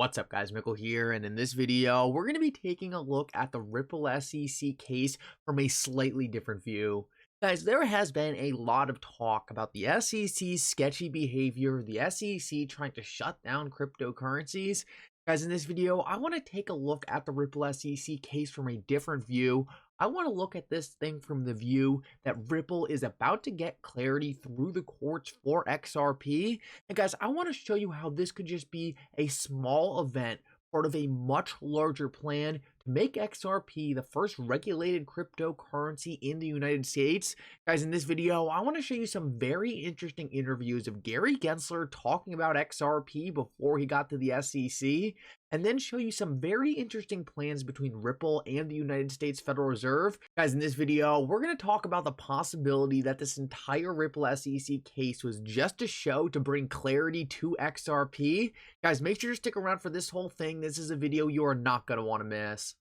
What's up guys, Mickle here, and in this video, we're going to be taking a look at the Ripple SEC case from a slightly different view. Guys, there has been a lot of talk about the SEC's sketchy behavior, the SEC trying to shut down cryptocurrencies. Guys, in this video, I want to take a look at the Ripple SEC case from a different view. I want to look at this thing from the view that Ripple is about to get clarity through the courts for XRP. And guys, I want to show you how this could just be a small event, part of a much larger plan to make XRP the first regulated cryptocurrency in the United States. Guys, in this video, I want to show you some very interesting interviews of Gary Gensler talking about XRP before he got to the SEC, and then show you some very interesting plans between Ripple and the United States Federal Reserve. Guys, in this video, we're going to talk about the possibility that this entire Ripple SEC case was just a show to bring clarity to XRP. Guys, make sure to stick around for this whole thing. This is a video you are not going to want to miss.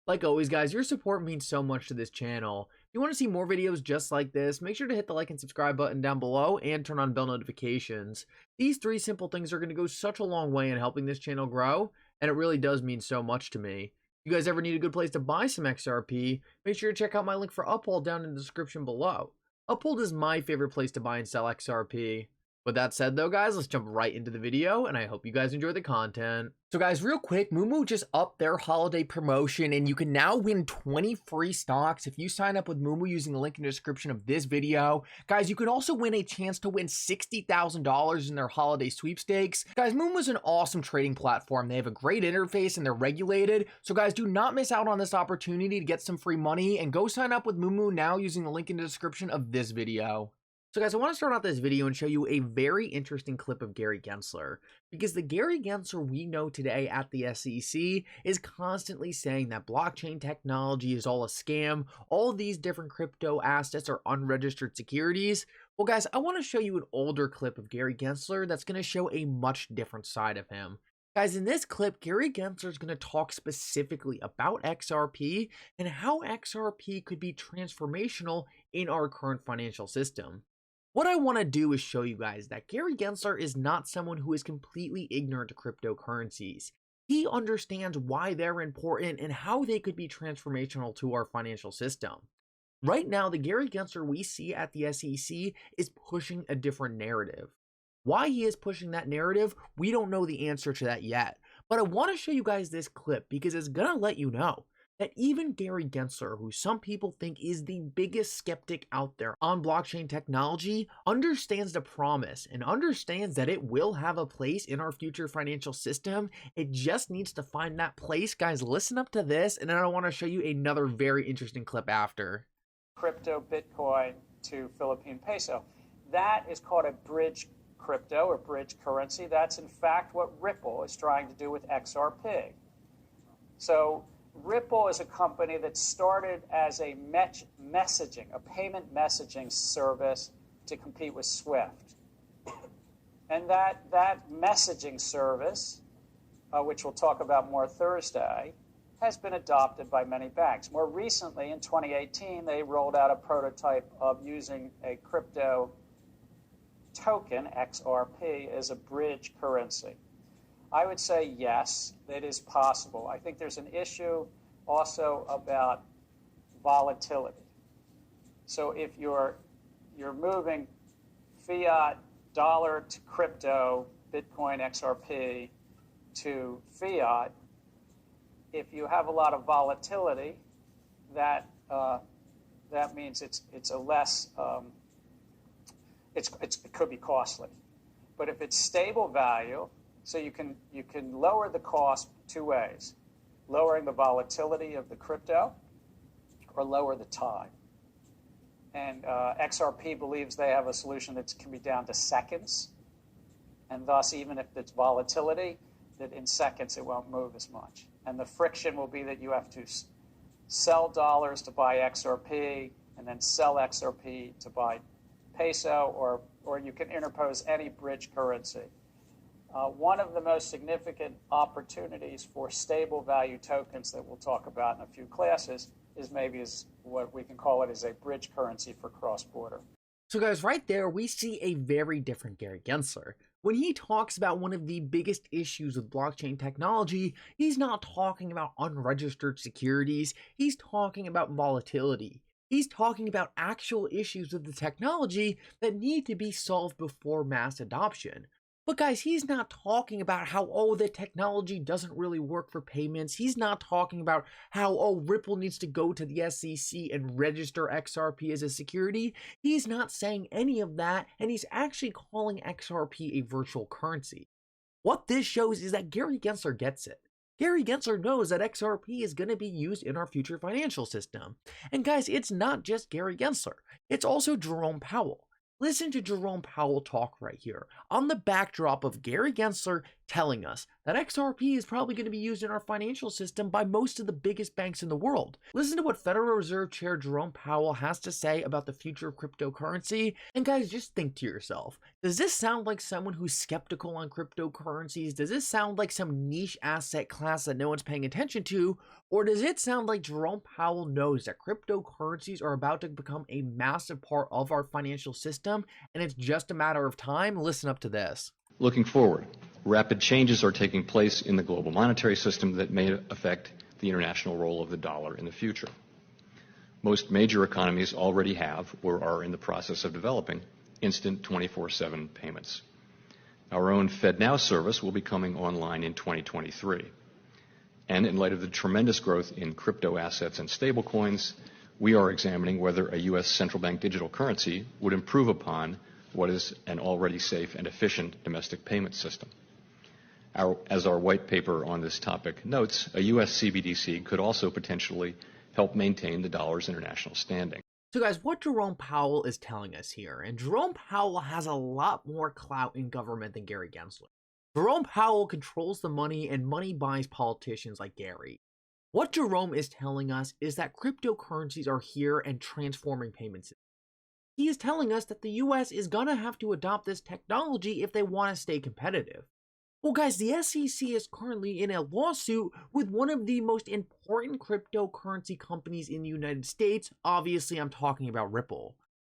Like always, guys, your support means so much to this channel. If you want to see more videos just like this, make sure to hit the like and subscribe button down below and turn on bell notifications. These three simple things are going to go such a long way in helping this channel grow, and it really does mean so much to me. If you guys ever need a good place to buy some XRP, make sure to check out my link for Uphold down in the description below. Uphold is my favorite place to buy and sell XRP. With that said though, guys, let's jump right into the video, and I hope you guys enjoy the content. So guys, real quick, moomoo just upped their holiday promotion, and you can now win 20 free stocks if you sign up with moomoo using the link in the description of this video. Guys, you can also win a chance to win $60,000 in their holiday sweepstakes. Guys, moomoo is an awesome trading platform. They have a great interface and they're regulated. So guys, do not miss out on this opportunity to get some free money, and go sign up with moomoo now using the link in the description of this video. So guys, I want to start out this video and show you a very interesting clip of Gary Gensler, because the Gary Gensler we know today at the SEC is constantly saying that blockchain technology is all a scam, all these different crypto assets are unregistered securities. Well guys, I want to show you an older clip of Gary Gensler that's going to show a much different side of him. Guys, in this clip, Gary Gensler is going to talk specifically about XRP and how XRP could be transformational in our current financial system. What I want to do is show you guys that Gary Gensler is not someone who is completely ignorant to cryptocurrencies. He understands why they're important and how they could be transformational to our financial system. Right now, the Gary Gensler we see at the SEC is pushing a different narrative. Why he is pushing that narrative, we don't know the answer to that yet. But I want to show you guys this clip because it's going to let you know that even Gary Gensler, who some people think is the biggest skeptic out there on blockchain technology, understands the promise and understands that it will have a place in our future financial system. It just needs to find that place. Guys, listen up to this, and then I want to show you another very interesting clip after. Crypto Bitcoin to Philippine peso. That is called a bridge crypto or bridge currency. That's in fact what Ripple is trying to do with XRP. So Ripple is a company that started as a messaging, a payment messaging service to compete with SWIFT. And that messaging service, which we'll talk about more Thursday, has been adopted by many banks. More recently, in 2018, they rolled out a prototype of using a crypto token, XRP, as a bridge currency. I would say yes, it is possible. I think there's an issue also about volatility. So if you're moving fiat dollar to crypto, Bitcoin, XRP to fiat, if you have a lot of volatility, that means it's a less it could be costly. But if it's stable value, so you can lower the cost two ways: lowering the volatility of the crypto or lower the time. And XRP believes they have a solution that can be down to seconds, and thus even if it's volatility, that in seconds it won't move as much. And the friction will be that you have to sell dollars to buy XRP and then sell XRP to buy peso, or you can interpose any bridge currency. One of the most significant opportunities for stable value tokens that we'll talk about in a few classes is what we can call it as a bridge currency for cross-border. So guys, right there, we see a very different Gary Gensler. When he talks about one of the biggest issues with blockchain technology, he's not talking about unregistered securities, he's talking about volatility. He's talking about actual issues with the technology that need to be solved before mass adoption. But guys, he's not talking about how, oh, the technology doesn't really work for payments. He's not talking about how, oh, Ripple needs to go to the SEC and register XRP as a security. He's not saying any of that, and he's actually calling XRP a virtual currency. What this shows is that Gary Gensler gets it. Gary Gensler knows that XRP is going to be used in our future financial system. And guys, it's not just Gary Gensler, it's also Jerome Powell. Listen to Jerome Powell talk right here on the backdrop of Gary Gensler telling us that XRP is probably going to be used in our financial system by most of the biggest banks in the world. Listen to what Federal Reserve Chair Jerome Powell has to say about the future of cryptocurrency. And guys, just think to yourself, does this sound like someone who's skeptical on cryptocurrencies? Does this sound like some niche asset class that no one's paying attention to? Or does it sound like Jerome Powell knows that cryptocurrencies are about to become a massive part of our financial system and it's just a matter of time? Listen up to this. Looking forward, rapid changes are taking place in the global monetary system that may affect the international role of the dollar in the future. Most major economies already have or are in the process of developing instant 24/7 payments. Our own FedNow service will be coming online in 2023. And in light of the tremendous growth in crypto assets and stablecoins, we are examining whether a U.S. central bank digital currency would improve upon what is an already safe and efficient domestic payment system. As our white paper on this topic notes, a U.S. CBDC could also potentially help maintain the dollar's international standing. So guys, what Jerome Powell is telling us here, and Jerome Powell has a lot more clout in government than Gary Gensler. Jerome Powell controls the money, and money buys politicians like Gary. What Jerome is telling us is that cryptocurrencies are here and transforming payment systems. He is telling us that the US is gonna have to adopt this technology if they want to stay competitive. Well guys, the SEC is currently in a lawsuit with one of the most important cryptocurrency companies in the United States. Obviously, I'm talking about Ripple.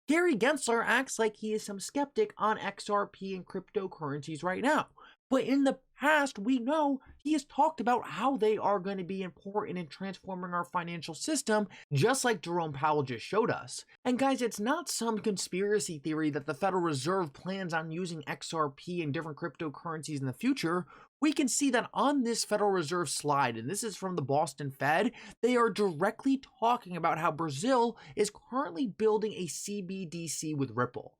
Gary Gensler acts like he is some skeptic on XRP and cryptocurrencies right now. But in the past, we know he has talked about how they are going to be important in transforming our financial system, just like Jerome Powell just showed us. And guys, it's not some conspiracy theory that the Federal Reserve plans on using XRP and different cryptocurrencies in the future. We can see that on this Federal Reserve slide, and this is from the Boston Fed, they are directly talking about how Brazil is currently building a CBDC with Ripple.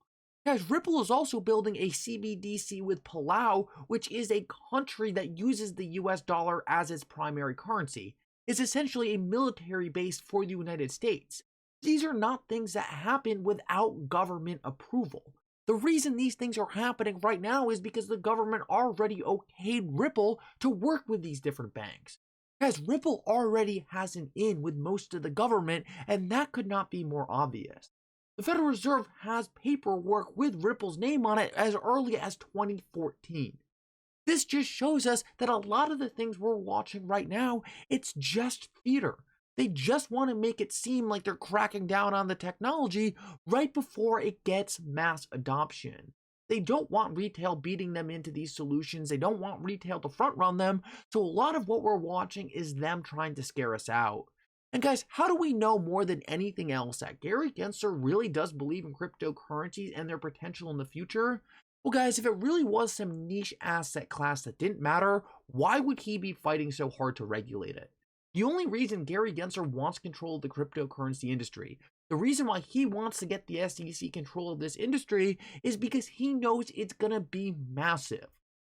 Guys, Ripple is also building a CBDC with Palau, which is a country that uses the US dollar as its primary currency. It's essentially a military base for the United States. These are not things that happen without government approval. The reason these things are happening right now is because the government already okayed Ripple to work with these different banks. Guys, Ripple already has an in with most of the government, and that could not be more obvious. The Federal Reserve has paperwork with Ripple's name on it as early as 2014. This just shows us that a lot of the things we're watching right now, it's just theater. They just want to make it seem like they're cracking down on the technology right before it gets mass adoption. They don't want retail beating them into these solutions. They don't want retail to front run them. So a lot of what we're watching is them trying to scare us out. And guys, how do we know more than anything else that Gary Gensler really does believe in cryptocurrencies and their potential in the future? Well guys, if it really was some niche asset class that didn't matter, why would he be fighting so hard to regulate it? The only reason Gary Gensler wants control of the cryptocurrency industry, the reason why he wants to get the SEC control of this industry is because he knows it's gonna be massive.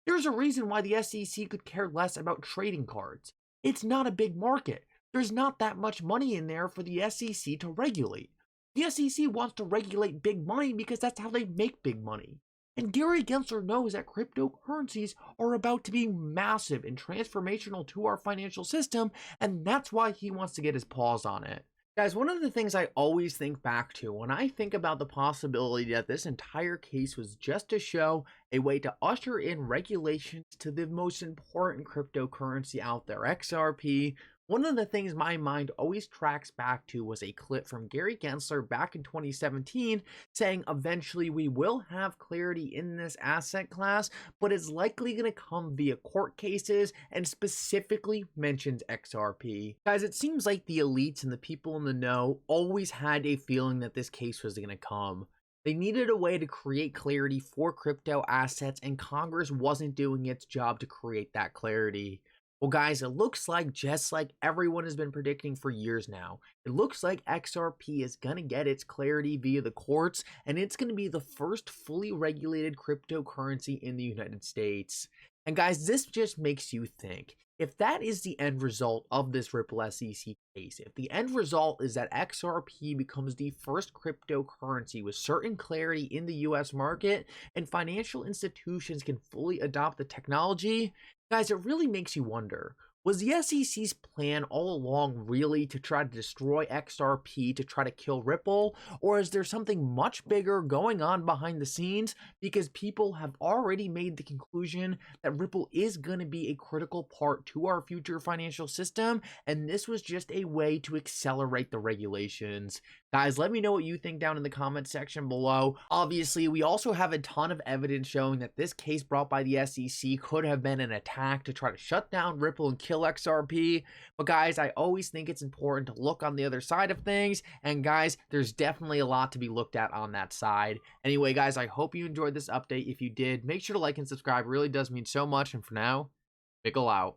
There's a reason why the SEC could care less about trading cards. It's not a big market. There's not that much money in there for the SEC to regulate. The SEC wants to regulate big money because that's how they make big money. And Gary Gensler knows that cryptocurrencies are about to be massive and transformational to our financial system, and that's why he wants to get his paws on it. Guys, one of the things I always think back to when I think about the possibility that this entire case was just to show a way to usher in regulations to the most important cryptocurrency out there, XRP, One of the things my mind always tracks back to was a clip from Gary Gensler back in 2017 saying eventually we will have clarity in this asset class, but it's likely going to come via court cases, and specifically mentions XRP. Guys, it seems like the elites and the people in the know always had a feeling that this case was going to come. They needed a way to create clarity for crypto assets, and Congress wasn't doing its job to create that clarity. Well, guys, it looks like, just like everyone has been predicting for years now, it looks like XRP is going to get its clarity via the courts, and it's going to be the first fully regulated cryptocurrency in the United States. And guys, this just makes you think, if that is the end result of this Ripple SEC case, if the end result is that XRP becomes the first cryptocurrency with certain clarity in the US market, and financial institutions can fully adopt the technology, guys, it really makes you wonder, was the SEC's plan all along really to try to destroy XRP to try to kill Ripple? Or is there something much bigger going on behind the scenes, because people have already made the conclusion that Ripple is going to be a critical part to our future financial system, and this was just a way to accelerate the regulations? Guys, let me know what you think down in the comment section below. Obviously, we also have a ton of evidence showing that this case brought by the SEC could have been an attack to try to shut down Ripple and kill XRP. But guys, I always think it's important to look on the other side of things. And guys, there's definitely a lot to be looked at on that side. Anyway, guys, I hope you enjoyed this update. If you did, make sure to like and subscribe. It really does mean so much. And for now, Mickle out.